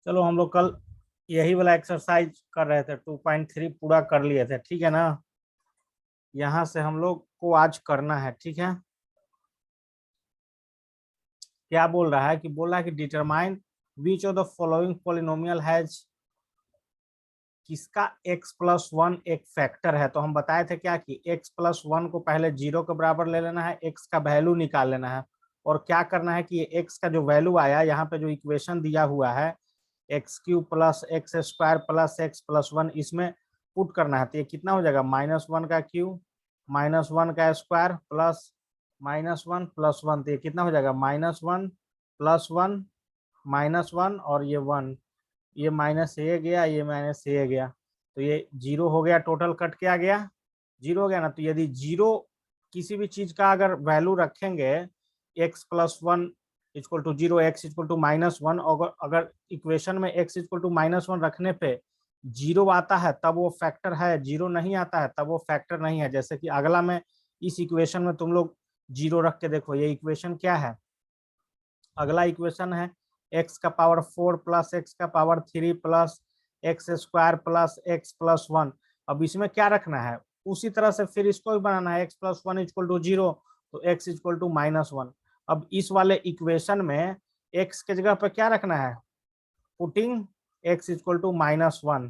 चलो हम लोग कल यही वाला एक्सरसाइज कर रहे थे, 2.3 पूरा कर लिए थे, ठीक है ना। यहाँ से हम लोग को आज करना है, ठीक है। क्या बोल रहा है कि determine which of the following polynomial has, किसका x+1 एक फैक्टर है। तो हम बताए थे क्या कि x+1 को पहले 0 के बराबर ले लेना है, x का वैल्यू निकाल लेना है। और क्या करना है कि ये x का जो वैल्यू आया, यहाँ पे जो इक्वेशन दिया हुआ है x³ plus x square plus x+1, इसमें पुट करना है। तो ये कितना हो जाएगा, -1 का क्यूब -1 का स्क्वायर प्लस -1 प्लस 1। तो ये कितना हो जाएगा, -1 प्लस 1 -1 और ये 1, ये माइनस ए गया, ये माइनस ए गया, तो ये जीरो हो गया। टोटल कट क्या गया, जीरो हो गया ना। तो यदि जीरो किसी भी चीज का अगर वैल्यू रखेंगे, x+1 equal to zero, x equal to -1, अगर इक्वेशन में x इक्वल टू -1 रखने पे जीरो आता है तब वो फैक्टर है, जीरो नहीं आता है तब वो फैक्टर नहीं है। जैसे कि अगला में इस इक्वेशन में तुम लोग जीरो रख के देखो, ये इक्वेशन क्या है, अगला इक्वेशन है x⁴ plus x⁴ plus x² plus x+1। अब इसमें क्या रखना है, उसी तरह से फिर इसको भी बनाना है, x+1 इक्वल टू जीरो, तो x इक्वल टू -1। अब इस वाले इक्वेशन में x के जगह पर क्या रखना है, पुटिंग x इक्वल टू -1।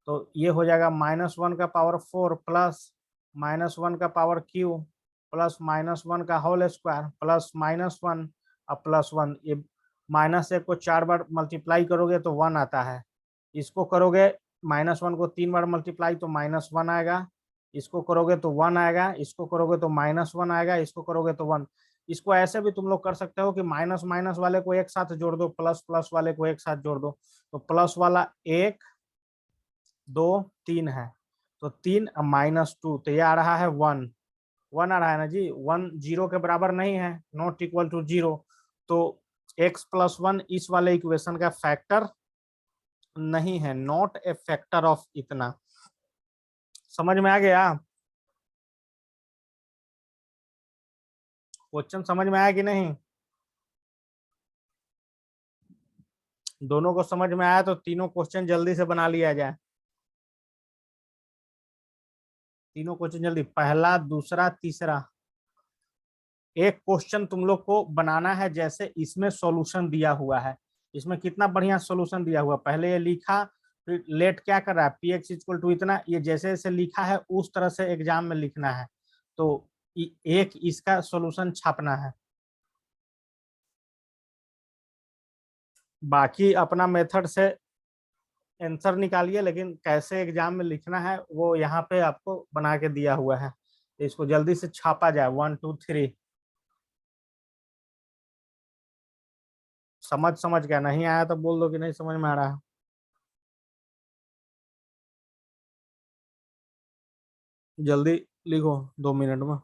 तो ये हो जाएगा -1 का पावर 4 प्लस -1 का पावर क्यू प्लस -1 का होल स्क्वायर प्लस -1 और +1। ये -1 को 4 बार मल्टीप्लाई करोगे तो 1 आता है। इसको करोगे -1 को 3 बार मल्टीप्लाई तो -1 आएगा। इसको करोगे तो 1 आएगा, इसको करोगे तो -1 आएगा, इसको करोगे तो 1। इसको ऐसे भी तुम लोग कर सकते हो कि माइनस माइनस वाले को एक साथ जोड़ दो, प्लस प्लस वाले को एक साथ जोड़ दो। तो प्लस वाला 1 2 3 है, तो 3 -2, तो ये आ रहा है 1, 1 आ रहा है ना जी। 1 जीरो के बराबर नहीं है, नॉट इक्वल टू जीरो। तो x+1 इस वाले इक्वेशन का फैक्टर नहीं है, नॉट ए फैक्टर ऑफ इतना। समझ में आ गया, क्वेश्चन समझ में आया कि नहीं। दोनों को समझ में आया तो तीनों क्वेश्चन जल्दी से बना लिया जाए। तीनों क्वेश्चन जल्दी, पहला दूसरा तीसरा। एक क्वेश्चन तुम लोग को बनाना है जैसे इसमें सॉल्यूशन दिया हुआ है। इसमें कितना बढ़िया सॉल्यूशन दिया हुआ, पहले ये लिखा, फिर लेट क्या कर रहा है, px इक्वल टू इतना, ये जैसे जैसे लिखा है उस तरह से एग्जाम में लिखना है। तो एक इसका सॉल्यूशन छापना है, बाकी अपना मेथड से आंसर निकालिए, लेकिन कैसे एग्जाम में लिखना है वो यहाँ पे आपको बना के दिया हुआ है। तो इसको जल्दी से छापा जाए, 1 2 3। समझ गया, नहीं आया तो बोल दो कि नहीं समझ में आ रहा है। जल्दी लिखो, 2 मिनट में।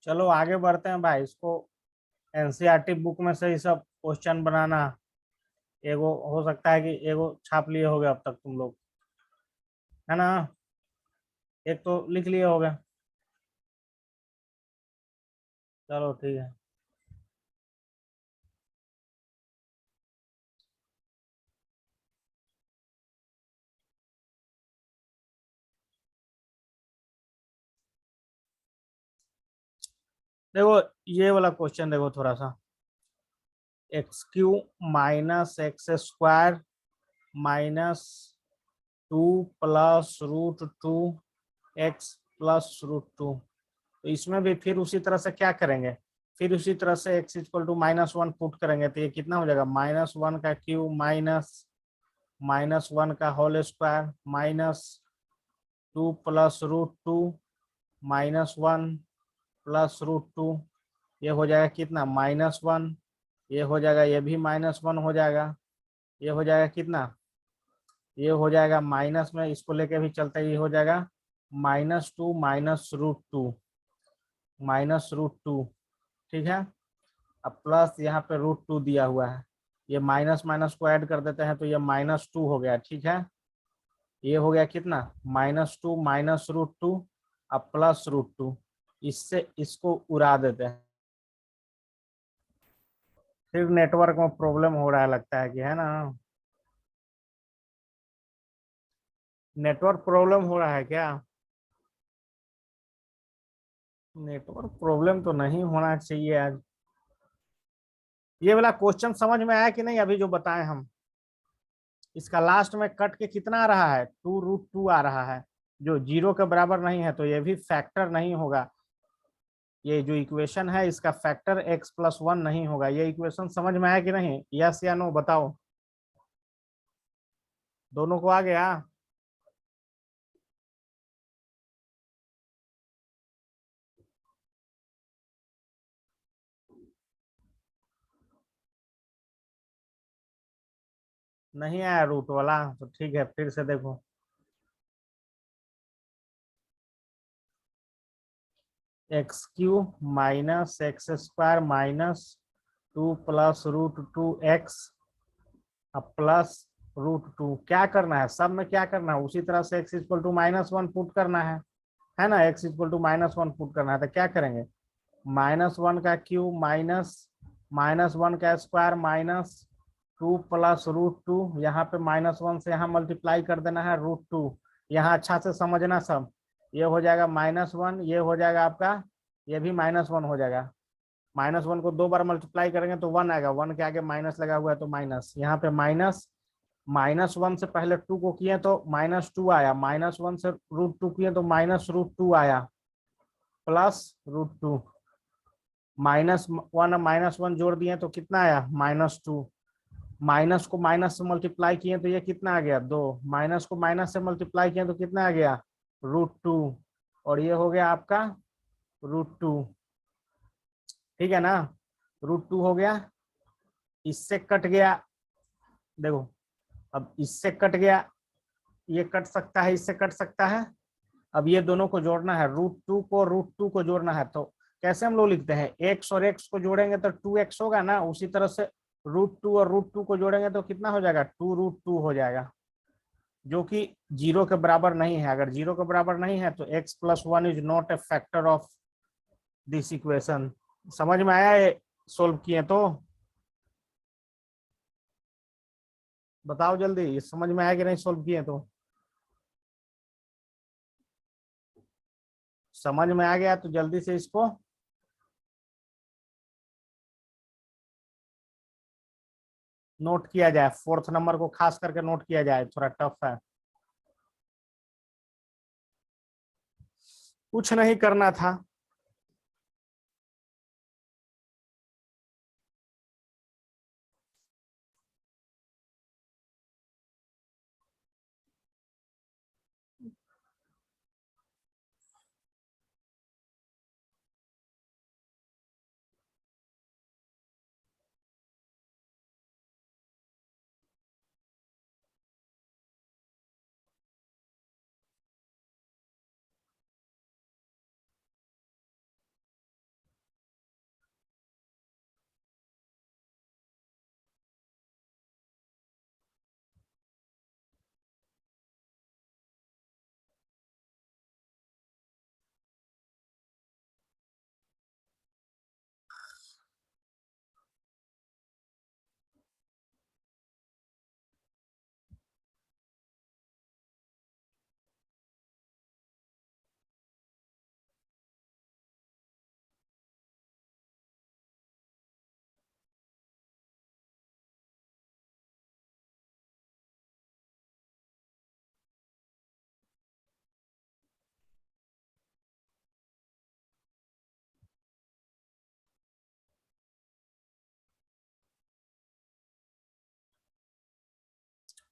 चलो आगे बढ़ते हैं भाई, इसको एनसीईआरटी बुक में से ही सब क्वेश्चन बनाना। एगो हो सकता है कि एगो छाप लिए होगे अब तक तुम लोग, है ना? एक तो लिख लिए होगे। चलो ठीक है। देखो ये वाला क्वेश्चन देखो थोड़ा सा। x³ minus x square minus 2 plus √2 x plus √2। तो इसमें भी फिर उसी तरह से क्या करेंगे, फिर उसी तरह से x इक्वल टू -1 पुट करेंगे, तो ये कितना हो जाएगा, -1 का क्यूब माइनस -1 का whole square minus 2 plus √2 -1 plus √2। ये हो जाएगा कितना, -1। ये हो जाएगा, ये भी -1 हो जाएगा। ये हो जाएगा कितना, ये हो जाएगा माइनस में, इसको लेके भी चलता है, ये हो जाएगा -2 -√2। ठीक है। अब प्लस यहाँ पे √2 दिया हुआ है, ये माइनस माइनस को ऐड कर देते हैं तो ये -2 हो गया। ठीक है, ये हो गया कितना, -2 -√2 अब प्लस √2। इससे इसको उड़ा देते हैं। फिर नेटवर्क में प्रॉब्लम हो रहा है लगता है कि, है ना? नेटवर्क प्रॉब्लम हो रहा है क्या? नेटवर्क प्रॉब्लम तो नहीं होना चाहिए आज। ये वाला क्वेश्चन समझ में आया कि नहीं अभी जो बताए हम? इसका लास्ट में कट के कितना आ रहा है, 2√2 आ रहा है, जो 0 के बराबर नहीं है, तो ये भी फैक्टर नहीं होगा। ये जो इक्वेशन है इसका फैक्टर x+1 नहीं होगा। ये इक्वेशन समझ में आया कि नहीं, यस या नो बताओ? दोनों को आ गया? नहीं आया रूट वाला, तो ठीक है फिर से देखो। x³ minus x square minus 2 plus √2x अब प्लस √2। क्या करना है, सब में क्या करना है, उसी तरह से x इक्वल टू -1 पुट करना है ना? x इक्वल टू -1 पुट करना है, तो क्या करेंगे, -1 का क्यूब माइनस -1 का स्क्वायर माइनस 2 प्लस √2। यहाँ पे -1 से यहाँ मल्टीप्लाई कर देना है √2। यहाँ अच्छा से समझना सब। ये हो जाएगा -1, ये हो जाएगा आपका, ये भी -1 हो जाएगा। -1 को 2 बार मल्टीप्लाई करेंगे तो 1 आएगा, 1 के आगे माइनस लगा हुआ है तो माइनस, यहाँ पे माइनस। -1 से पहले 2 को किए तो -2 आया, -1 से √2 किए तो -√2 आया, प्लस √2। -1 -1 जोड़ दिए तो कितना आया, -2। माइनस को माइनस से मल्टीप्लाई किए तो ये कितना आ गया, 2। माइनस को माइनस से मल्टीप्लाई किए तो कितना आ गया, √2। और ये हो गया आपका √2। ठीक है ना, √2 हो गया। इससे कट गया, देखो अब इससे कट गया, ये कट सकता है, इससे कट सकता है। अब ये दोनों को जोड़ना है, √2 को √2 को जोड़ना है, तो कैसे हम लोग लिखते हैं, x और x को जोड़ेंगे तो 2x होगा ना, उसी तरह से √2 और √2 को जोड़ेंगे तो कितना हो जाएगा, 2√2 हो जाएगा, जो कि 0 के बराबर नहीं है। अगर 0 के बराबर नहीं है तो x+1 is not a factor of this equation. समझ में आया ये, सोल्व किए तो? बताओ जल्दी, ये समझ में आया कि नहीं, सोल्व किए तो? समझ में आ गया तो जल्दी से इसको नोट किया जाए, फोर्थ नंबर को खास करके नोट किया जाए, थोड़ा टफ है। कुछ नहीं करना था।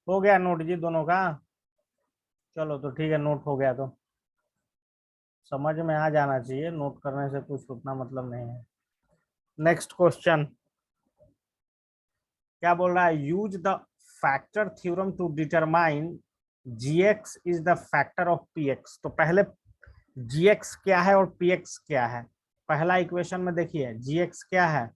हो गया नोट जी दोनों का? चलो तो ठीक है, नोट हो गया तो समझ में आ जाना चाहिए, नोट करने से कुछ उतना मतलब नहीं है। नेक्स्ट क्वेश्चन क्या बोल रहा है? Use the factor theorem to determine gx is the factor of px। तो पहले gx क्या है और px क्या है? पहला इक्वेशन में देखिए gx क्या है,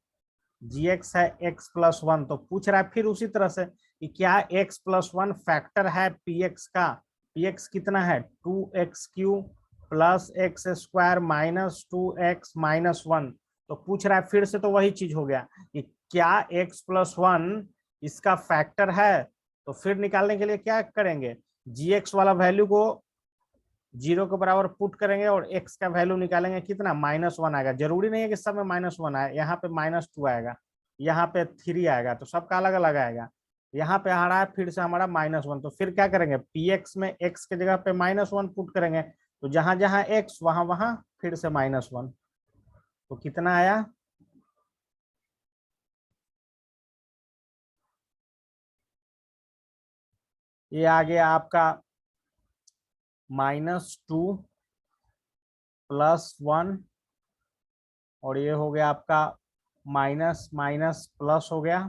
gx है x प्लस वन। तो पूछ रहा है फिर उसी तरह से कि क्या x प्लस वन फैक्टर है px का? px कितना है? 2x³ plus x square minus 2x-1। तो पूछ रहा है फिर से, तो वही चीज हो गया कि क्या x प्लस वन इसका फैक्टर है? तो फिर निकालने के लिए क्या करेंगे, gx वाला वैल्यू को जीरो के बराबर पुट करेंगे और x का वैल्यू निकालेंगे, कितना? -1 आएगा। जरूरी नहीं है कि सब में -1 आए, यहाँ पे -2 आएगा, यहाँ पे 3 आएगा, तो सबका अलग अलग आएगा। यहाँ पे आ रहा है फिर से हमारा -1, तो फिर क्या करेंगे, px में x के जगह पे -1 पुट करेंगे, तो जहां जहां x वहां वहां फिर से -1। तो कितना आया? ये आ गया आपका -2 प्लस 1, और ये हो गया आपका माइनस माइनस प्लस हो गया,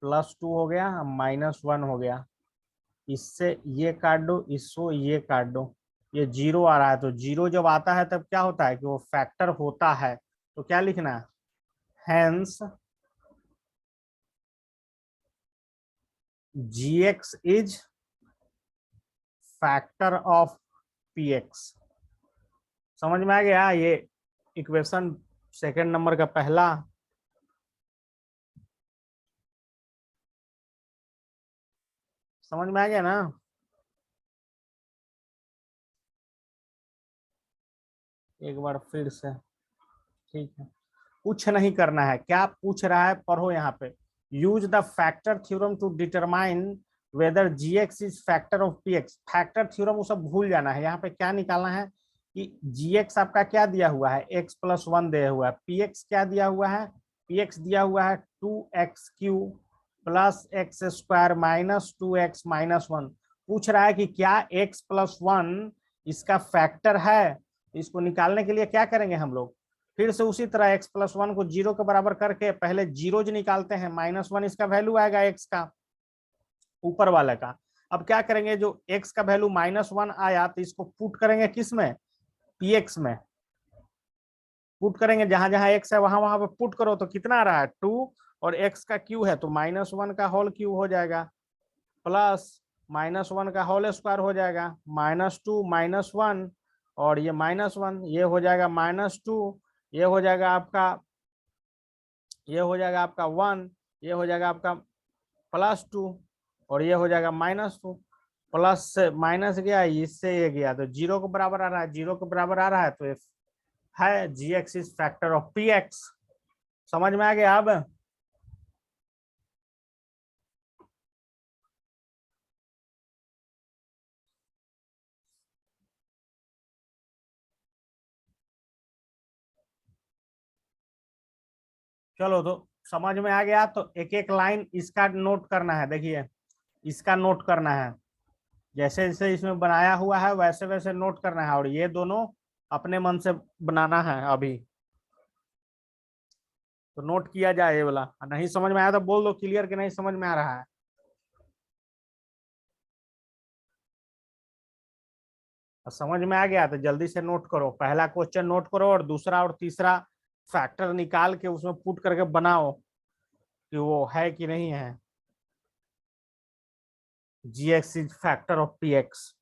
+2 हो गया, -1 हो गया। इससे ये काट दो, इसको ये काट दो, ये जीरो आ रहा है। तो जीरो जब आता है तब क्या होता है कि वो फैक्टर होता है। तो क्या लिखना है? Hence gx is factor of px। समझ में आ गया ये इक्वेशन सेकंड नंबर का पहला? समझ में आ गया ना? एक बार फिर से, ठीक है। कुछ नहीं करना है, क्या पूछ रहा है पढ़ो यहाँ पे। Use the factor theorem to determine whether gx is factor of px। Factor theorem वो सब भूल जाना है, यहाँ पे क्या निकालना है कि gx आपका क्या दिया हुआ है, x प्लस वन दिया हुआ है, px क्या दिया हुआ है, px दिया हुआ है 2x³ plus x square minus 2x-1। पूछ रहा है कि क्या x प्लस वन इसका फैक्टर है। इसको निकालने के लिए क्या करेंगे हम लोग, फिर से उसी तरह x प्लस वन को जीरो के बराबर करके पहले जीरोज निकालते हैं, -1 इसका वैल्यू आएगा x का, ऊपर वाले का। अब क्या करेंगे, जो x का वैल्यू -1 आया तो इसको पुट करेंगे किस में, px में पुट करेंगे, जहां जहां x है वहां वहां पे पुट करो, तो कितना आ रहा है 2, और x का क्यू है तो -1 का होल क्यू हो जाएगा, प्लस -1 का होल स्क्वायर हो जाएगा, -2 -1, और ये -1, ये हो जाएगा -2, ये हो जाएगा आपका, ये हो जाएगा आपका 1, ये हो जाएगा आपका +2, और ये हो जाएगा -2। प्लस से माइनस गया, इससे ये गया, तो जीरो के बराबर आ रहा है, जीरो के बराबर आ रहा है, तो ये है gx is factor of px। समझ में आ गया अब? चलो तो समझ में आ गया, तो एक एक लाइन इसका नोट करना है, देखिए इसका नोट करना है, जैसे जैसे इसमें बनाया हुआ है वैसे वैसे नोट करना है, और ये दोनों अपने मन से बनाना है अभी। तो नोट किया जाए ये वाला, नहीं समझ में आया तो बोल दो क्लियर कि नहीं समझ में आ रहा है। और समझ में आ गया तो जल्दी से नोट करो, पहला क्वेश्चन नोट करो और दूसरा और तीसरा फैक्टर निकाल के उसमें पुट करके बनाओ कि वो है कि नहीं है, gx is factor of px।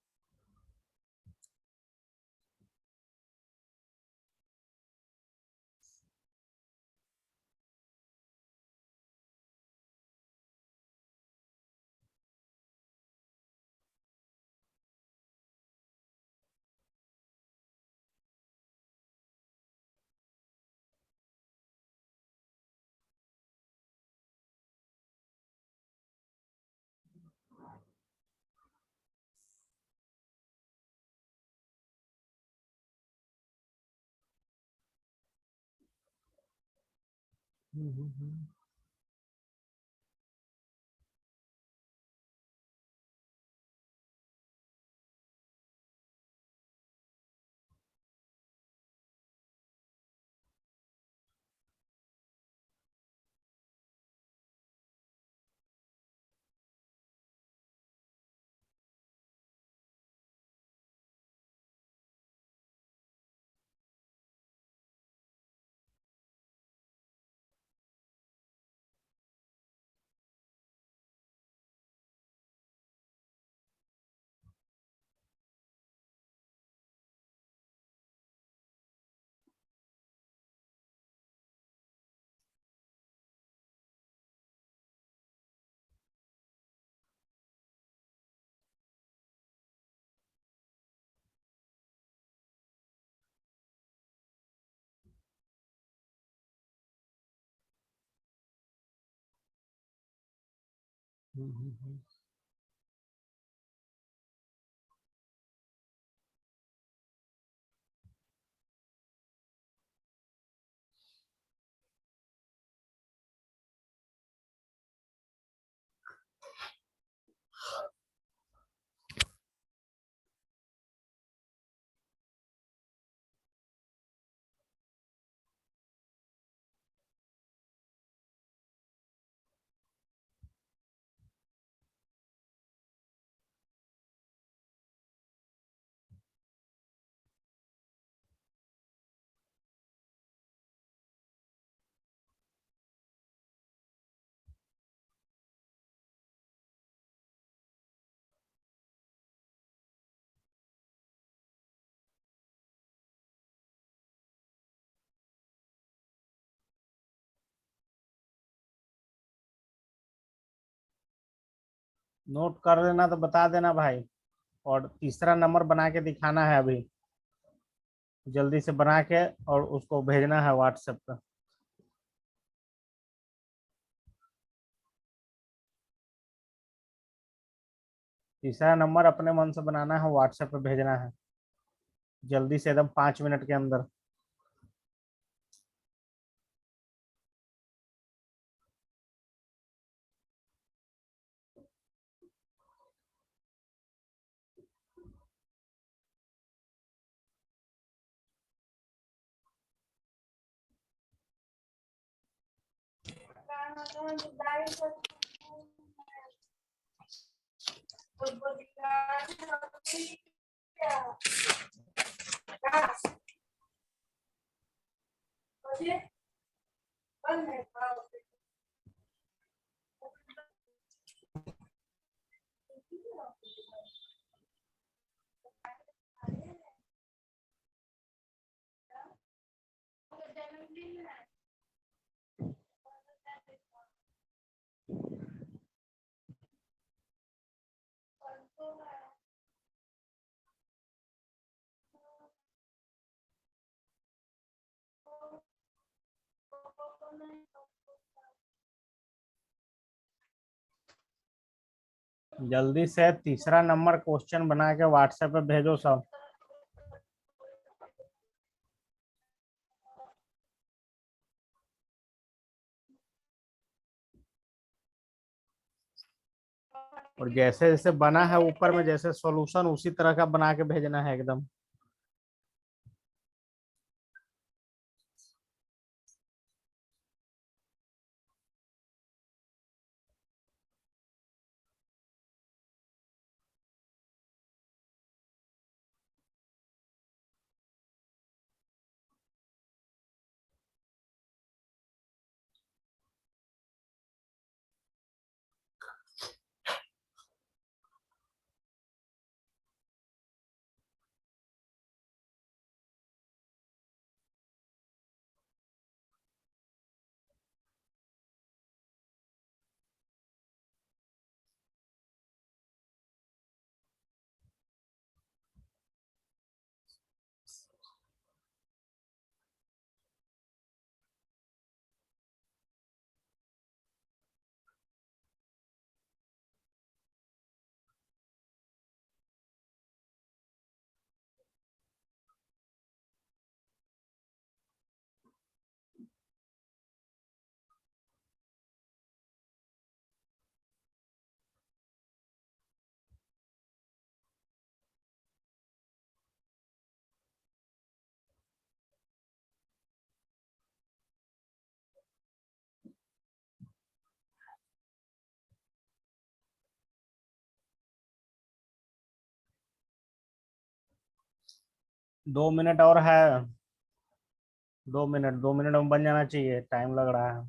Note कर लेना तो बता देना भाई। और तीसरा नंबर बना के दिखाना है अभी, जल्दी से बना के और उसको भेजना है व्हाट्सएप पे। तीसरा नंबर अपने मन से बनाना है, व्हाट्सएप पे भेजना है जल्दी से, एकदम 5 मिनट के अंदर। जल्दी से तीसरा नंबर क्वेश्चन बना के व्हाट्सएप पे भेजो सब। और जैसे जैसे बना है ऊपर में जैसे सॉल्यूशन, उसी तरह का बना के भेजना है एकदम। दो मिनट और है। 2 मिनट, 2 मिनट में बन जाना चाहिए, टाइम लग रहा है।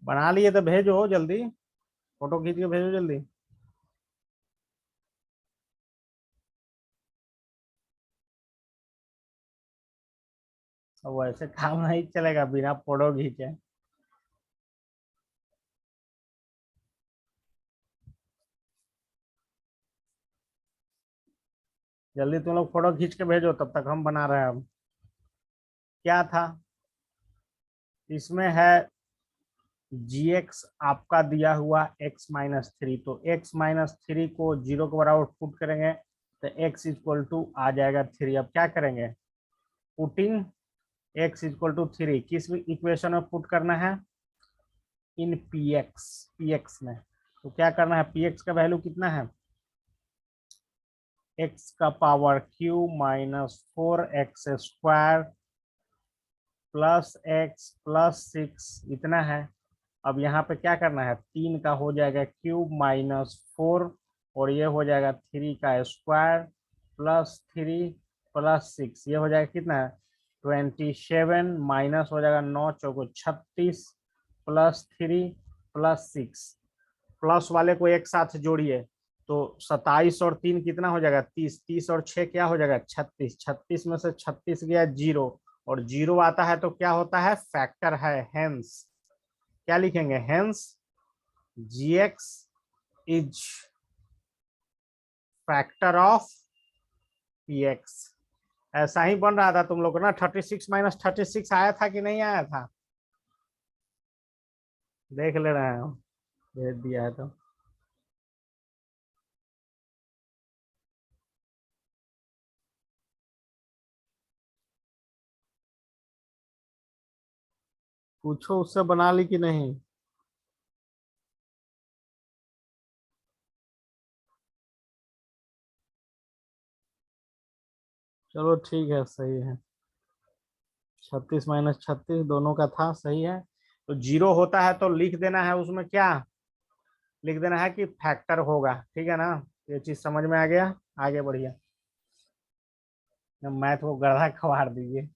बना लिए तो भेजो जल्दी, फोटो खींच के भेजो जल्दी। अब वैसे काम नहीं चलेगा बिना फोटो खींचे। जल्दी तुम लोग फोटो खींच के भेजो, तब तक हम बना रहे हैं। अब क्या था इसमें है, gx आपका दिया हुआ x-3, तो x-3 को 0 के बराबर पुट करेंगे तो x इक्वल टू आ जाएगा 3। अब क्या करेंगे, पुटिंग x इक्वल टू 3 किस इक्वेशन में पुट करना है, इन px में। तो क्या करना है, px का वैल्यू कितना है, x का power q minus 4x² plus x plus 6 इतना है। अब यहाँ पे क्या करना है, 3 का हो जाएगा क्यूब माइनस 4, और ये हो जाएगा 3 का स्क्वायर प्लस 3 प्लस 6, ये हो जाएगा कितना है 27, माइनस हो जाएगा 9 चौको 36 प्लस 3 प्लस 6, प्लस वाले को एक साथ जोड़िए तो 27 और 3 कितना हो जाएगा 30, 30 और 6 क्या हो जाएगा 36, 36 में से 36 गया 0, और 0 आता है तो क्या होता है, फैक्टर है, हेंस क्या लिखेंगे, hence gx is factor of px। ऐसा ही बन रहा था तुम लोग को ना, 36 माइनस 36 आया था कि नहीं आया था, देख ले रहे हैं, भेज दिया है तो। पूछो उससे बना ली कि नहीं। चलो ठीक है, सही है, 36 माइनस 36 दोनों का था, सही है। तो 0 होता है तो लिख देना है उसमें क्या, लिख देना है कि फैक्टर होगा, ठीक है ना। ये चीज समझ में आ गया, आगे बढ़िए, मैथ को गधा खवार दीजिए।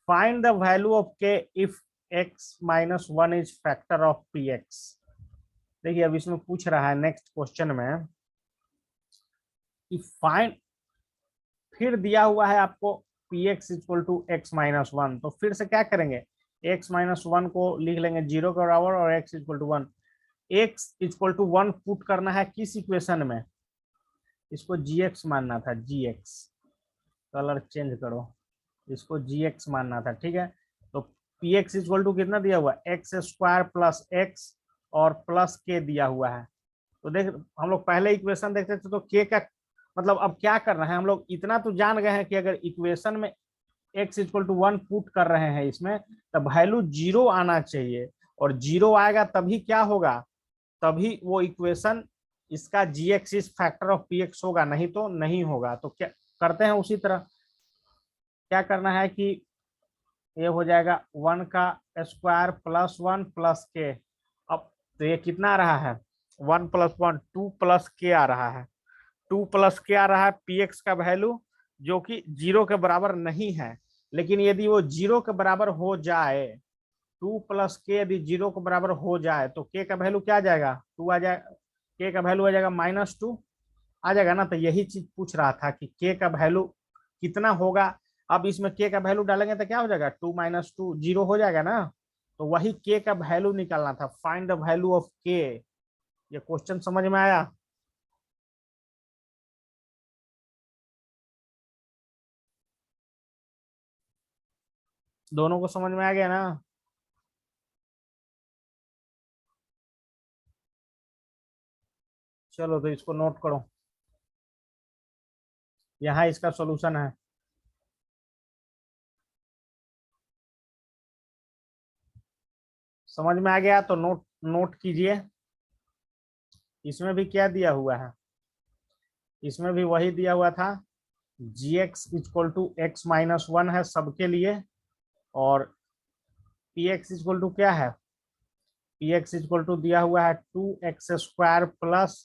Find the value of k if x-1 is factor of px। देखिए अब इसमें पूछ रहा है नेक्स्ट क्वेश्चन में कि फाइंड, फिर दिया हुआ है आपको px इक्वल टू x-1, तो फिर से क्या करेंगे, x-1 को लिख लेंगे 0 के बराबर और x equal to 1, x equal to 1 put करना है किस इक्वेशन में, इसको gx मानना था, gx, कलर चेंज करो, इसको gx मानना था, ठीक है। तो px इक्वल टू कितना दिया हुआ है, x² प्लस x और प्लस k दिया हुआ है। तो देख हम लोग पहले इक्वेशन देखते थे तो k का मतलब, अब क्या करना है, हम लोग इतना तो जान गए हैं कि अगर इक्वेशन में x इक्वल टू 1 पुट कर रहे हैं इसमें, तब वैल्यू 0 आना चाहिए, और 0 आएगा तभी क्या होगा, तभी वो इक्वेशन इसका gx is factor of px होगा, नहीं तो नहीं होगा। तो क्या करते हैं उसी तरह, क्या करना है कि ये हो जाएगा 1 का स्क्वायर प्लस 1 प्लस के। अब तो ये कितना आ रहा है, 1 प्लस 1 2 प्लस के आ रहा है, 2 प्लस के आ रहा है px का वैल्यू जो कि 0 के बराबर नहीं है, लेकिन यदि वो 0 के बराबर हो जाए, 2 प्लस के यदि 0 के बराबर हो जाए तो k का वैल्यू क्या आ जाएगा, 2 आ जाएगा, k का वैल्यू आ जाएगा -2 आ जाएगा ना। तो यही चीज पूछ रहा था कि k का वैल्यू कितना होगा। अब इसमें k का वैल्यू डालेंगे तो क्या हो जाएगा, 2 माइनस 2 0 हो जाएगा ना। तो वही k का वैल्यू निकालना था, find the value of k। ये क्वेश्चन समझ में आया, दोनों को समझ में आ गया ना। चलो तो इसको नोट करो, यहाँ इसका सॉल्यूशन है। समझ में आ गया तो नोट नोट कीजिए। इसमें भी क्या दिया हुआ है, इसमें भी वही दिया हुआ था, gx इक्वल टू x-1 है सबके लिए, और px इक्वल टू क्या है, px इक्वल टू दिया हुआ है 2x² प्लस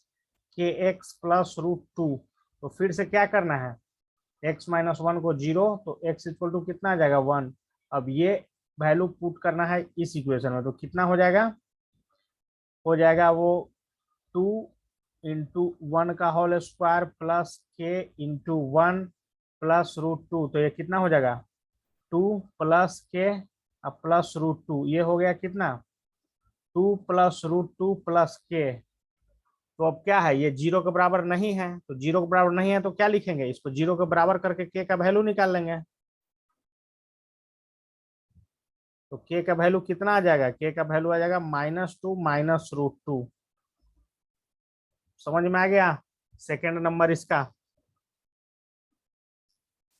kx प्लस √2। तो फिर से क्या करना है, x माइनस वन को 0, तो x इक्वल टू कितना आ जाएगा 1। अब ये वैल्यू पुट करना है इस इक्वेशन में, तो कितना हो जाएगा वो 2 × 1 का whole square plus k × 1 plus √2, तो ये कितना हो जाएगा 2 प्लस के प्लस √2, ये हो गया कितना 2 प्लस √2 प्लस के। तो अब क्या है, ये 0 के बराबर नहीं है, तो 0 के बराबर नहीं है तो क्या लिखेंगे, इसको 0 के बराबर करके के का वैल्यू निकाल लेंगे। तो के का वैल्यू कितना आ जाएगा, के का वैल्यू आ जाएगा -2 माइनस √2। समझ में आ गया। सेकेंड नंबर इसका,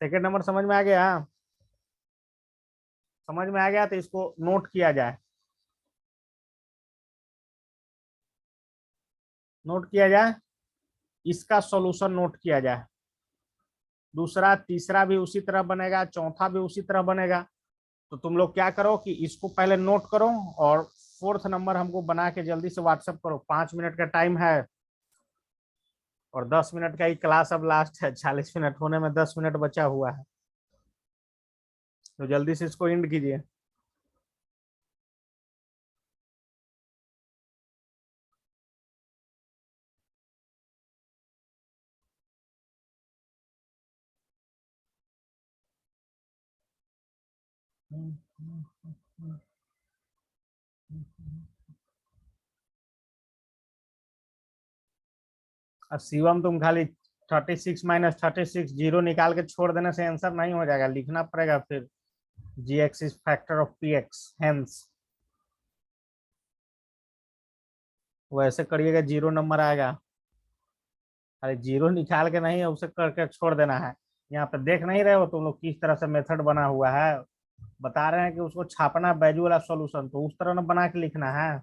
सेकेंड नंबर समझ में आ गया। समझ में आ गया तो इसको नोट किया जाए, नोट किया जाए, इसका सॉल्यूशन नोट किया जाए। दूसरा तीसरा भी उसी तरह बनेगा, चौथा भी उसी तरह बनेगा। तो तुम लोग क्या करो कि इसको पहले नोट करो और फोर्थ नंबर हमको बना के जल्दी से व्हाट्सएप करो। 5 मिनट का टाइम है और 10 मिनट का ही क्लास अब लास्ट है, 40 मिनट होने में 10 मिनट बचा हुआ है, तो जल्दी से इसको एंड कीजिए। और शिवम तुम खाली 36 माइनस 36 जीरो निकाल के छोड़ देने से आंसर नहीं हो जाएगा, लिखना पड़ेगा फिर G X is factor of P X, hence वैसे करिएगा 0 नंबर आएगा। अरे 0 निकाल के नहीं है, उसे करके छोड़ देना है। यहाँ पे देख नहीं रहे हो तुम लोग किस तरह से मेथड बना हुआ है। बता रहे हैं कि उसको छापना बैजू वाला सॉल्यूशन, तो उस तरह ना बना के लिखना है।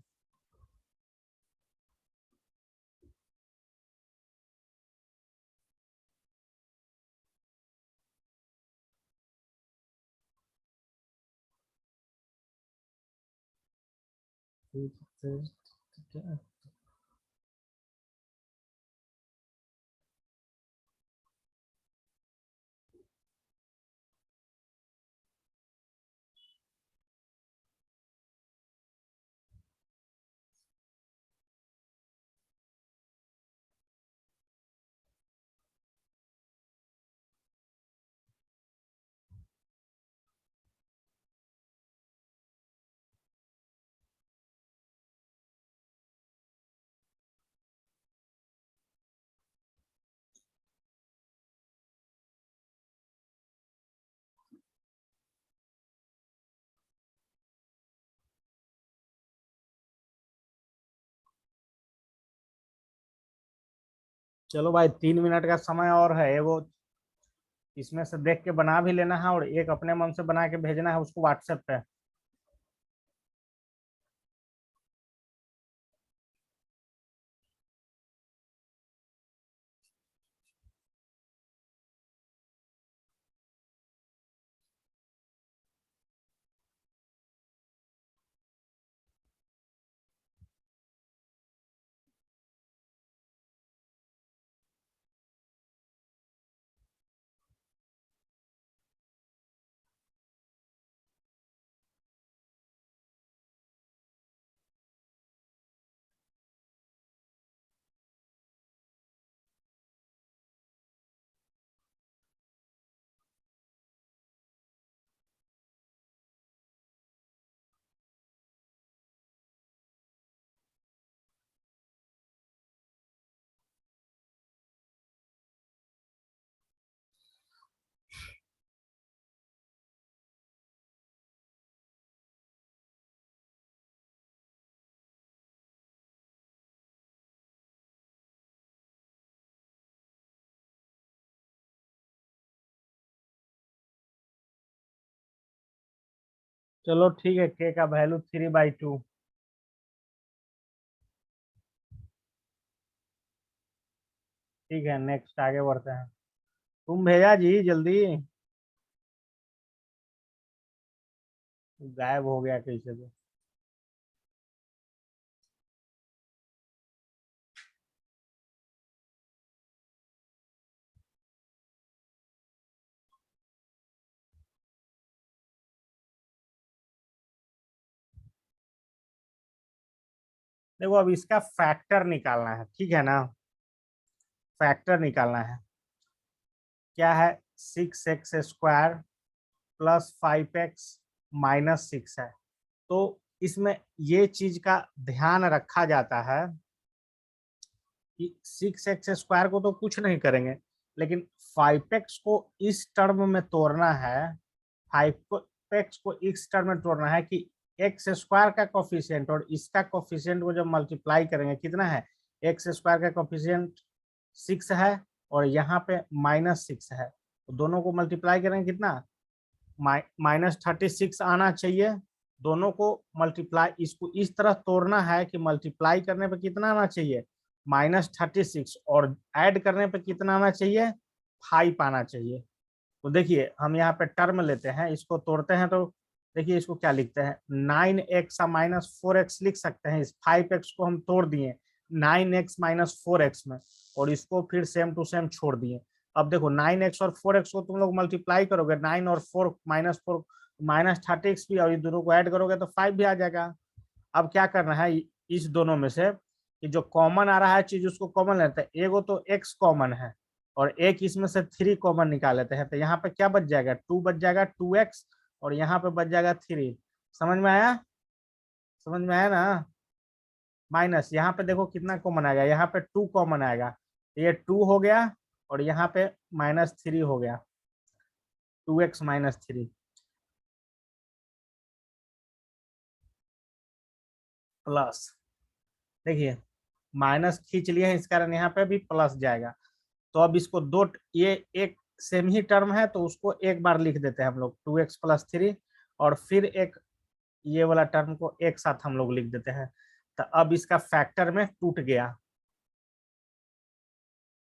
चलो भाई 3 मिनट का समय और है, वो इसमें से देख के बना भी लेना है और एक अपने मन से बना के भेजना है उसको व्हाट्सएप पे। चलो ठीक है, के का वैल्यू 3/2। ठीक है, नेक्स्ट आगे बढ़ते हैं। तुम भेजा जी जल्दी, गायब हो गया कैसे तो। देखो अब इसका फैक्टर निकालना है, ठीक है ना। फैक्टर निकालना है, क्या है, 6x² प्लस 5x माइनस 6 है। तो इसमें ये चीज का ध्यान रखा जाता है कि 6x² को तो कुछ नहीं करेंगे, लेकिन 5x को इस टर्म में तोड़ना है। 5x को इस टर्म में तोड़ना है कि x² का कोफिशिएंट और इसका कोफिशिएंट को जब मल्टीप्लाई करेंगे कितना है, x² का कोफिशिएंट 6 है और यहाँ पे -6 है, तो दोनों को मल्टीप्लाई करेंगे कितना, -36 आना चाहिए। दोनों को मल्टीप्लाई, इसको इस तरह तोड़ना है कि मल्टीप्लाई करने पे कितना आना चाहिए, -36, और ऐड करने पे कितना आना चाहिए, 5 आना चाहिए। तो देखिए हम यहाँ पे टर्म लेते हैं, इसको तोड़ते हैं, तो देखिए इसको क्या लिखते हैं, 9x -4x लिख सकते हैं। इस 5x को हम तोड़ दिए 9x -4x में, और इसको फिर सेम टू सेम छोड़ दिए। अब देखो 9x और 4x को तुम लोग मल्टीप्लाई करोगे, 9 और 4 -4 -30x भी, और ये दोनों को ऐड करोगे तो 5 भी आ जाएगा। अब क्या करना है, इस दोनों में से कि जो कॉमन आ रहा है चीज उसको कॉमन लेते हैं। एगो तो x कॉमन है और एक इसमें से 3 कॉमन निकाल लेते हैं, तो यहाँ पे क्या बच जाएगा, 2 बच जाएगा, 2x, और यहाँ पे बच जाएगा 3। समझ में आया, समझ में आया ना। माइनस यहाँ पे देखो कितना कॉमन आएगा, यहाँ पे 2 कॉमन आएगा, ये 2 हो गया, और यहाँ पे -3 हो गया, 2x -3 प्लस, देखिए माइनस खींच लिए हैं, इस कारण यहाँ पे भी प्लस जाएगा। तो अब इसको दो, ये एक सेम ही टर्म है तो उसको एक बार लिख देते हैं हम लोग, 2x + 3, और फिर एक ये वाला टर्म को एक साथ हम लोग लिख देते हैं। तो अब इसका फैक्टर में टूट गया,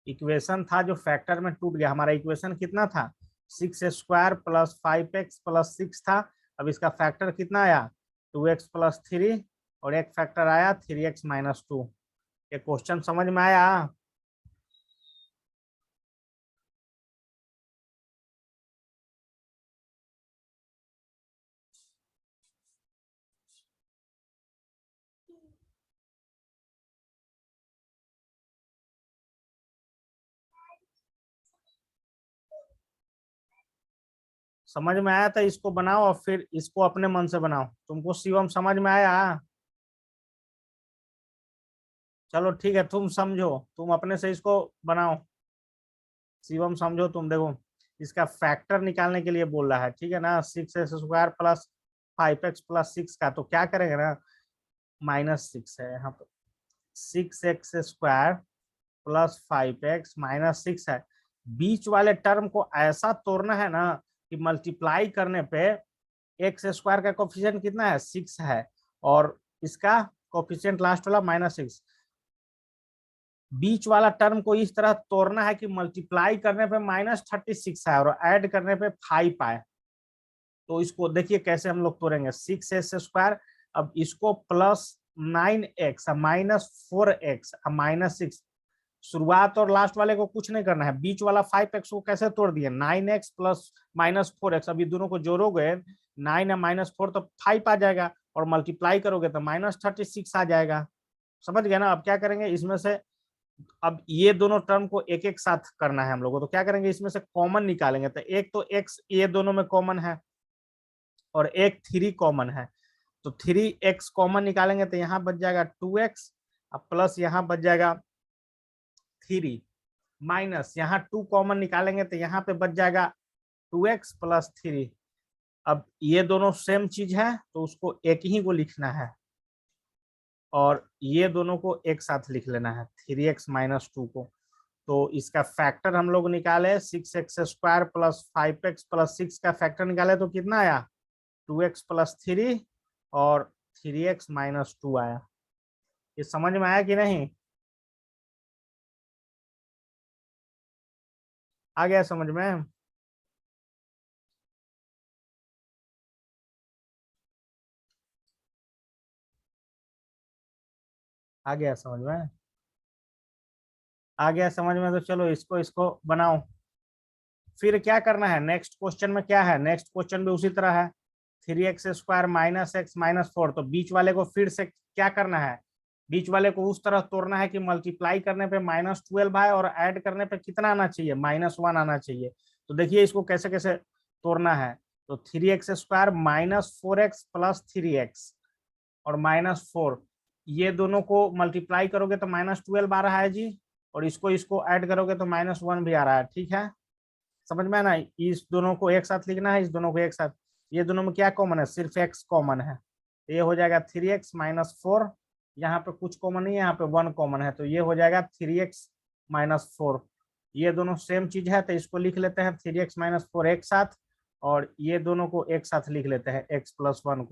इक्वेशन था जो फैक्टर में टूट गया। हमारा इक्वेशन कितना था, 6² + 5x + 6 था। अब इसका फैक्टर कितना आया, 2x + 3, और एक फैक्टर आया 3x - 2। ये क्वेश्चन समझ में आया। समझ में आया, तो इसको बनाओ और फिर इसको अपने मन से बनाओ। तुमको शिवम समझ में आया, चलो ठीक है, तुम समझो, तुम अपने से इसको बनाओ। शिवम समझो, तुम देखो इसका फैक्टर निकालने के लिए बोल रहा है, ठीक है ना। 6x² + 5x + 6 का तो क्या करेंगे ना, -6 है यहाँ पे, 6x² + 5x -6 है। बीच वाले टर्म को ऐसा तोड़ना है ना कि मल्टीप्लाई करने पे x² का कोफिशिएंट कितना है, 6 है, और इसका कोफिशिएंट लास्ट वाला -6। बीच वाला टर्म को इस तरह तोड़ना है कि मल्टीप्लाई करने पे -36 है और ऐड करने पे 5 आए। तो इसको देखिए कैसे हम लोग तोड़ेंगे, 6x², अब इसको +9x -4x -6, शुरुआत और लास्ट वाले को कुछ नहीं करना है, बीच वाला 5x को कैसे तोड़ दिए, 9x + -4x, अभी दोनों को जोड़ोगे 9 या -4 तो 5 आ जाएगा, और मल्टीप्लाई करोगे तो -36 आ जाएगा। समझ गया ना। अब क्या करेंगे इसमें से, अब ये दोनों टर्म को एक एक साथ करना है हम लोगों को, तो क्या करेंगे इसमें से कॉमन निकालेंगे। तो एक तो x ये दोनों में कॉमन है और एक 3 कॉमन है, तो 3x कॉमन निकालेंगे तो यहाँ बच जाएगा 2x, अब प्लस यहाँ बच जाएगा 3, माइनस यहाँ 2 कॉमन निकालेंगे तो यहाँ पे बच जाएगा 2x + 3। अब ये दोनों सेम चीज है तो उसको एक ही को लिखना है, और ये दोनों को एक साथ लिख लेना है, 3x - 2 को। तो इसका फैक्टर हम लोग निकाले, 6x² + 5x + 6 का फैक्टर निकाले तो कितना आया, 2x + 3 और 3x - 2 आया। ये समझ में आया कि नहीं, आ गया समझ में। आ गया समझ में, आ गया समझ में, तो चलो इसको इसको बनाओ। फिर क्या करना है, नेक्स्ट क्वेश्चन में क्या है, नेक्स्ट क्वेश्चन भी उसी तरह है, 3x² - x - 4, तो बीच वाले को फिर से क्या करना है, बीच वाले को उस तरह तोड़ना है कि मल्टीप्लाई करने पे -12 आए और ऐड करने पे कितना आना चाहिए, -1 आना चाहिए। तो देखिए इसको कैसे कैसे तोड़ना है। तो 3x² -4x + 3x और -4, ये दोनों को मल्टीप्लाई करोगे तो -12 आ रहा है जी, और इसको ऐड करोगे तो -1 भी आ रहा है। ठीक है, समझ में है ना। इस दोनों को एक साथ लिखना है, इस दोनों को एक साथ। ये दोनों में क्या कॉमन है, सिर्फ x कॉमन है। ये हो जाएगा 3x - 4, यहाँ पे कुछ कॉमन नहीं है, यहाँ पे 1 कॉमन है, तो ये हो जाएगा 3x - 4। ये दोनों सेम चीज है, तो इसको लिख लेते हैं 3x - 4 एक साथ, और ये दोनों को एक साथ लिख लेते हैं x + 1 को।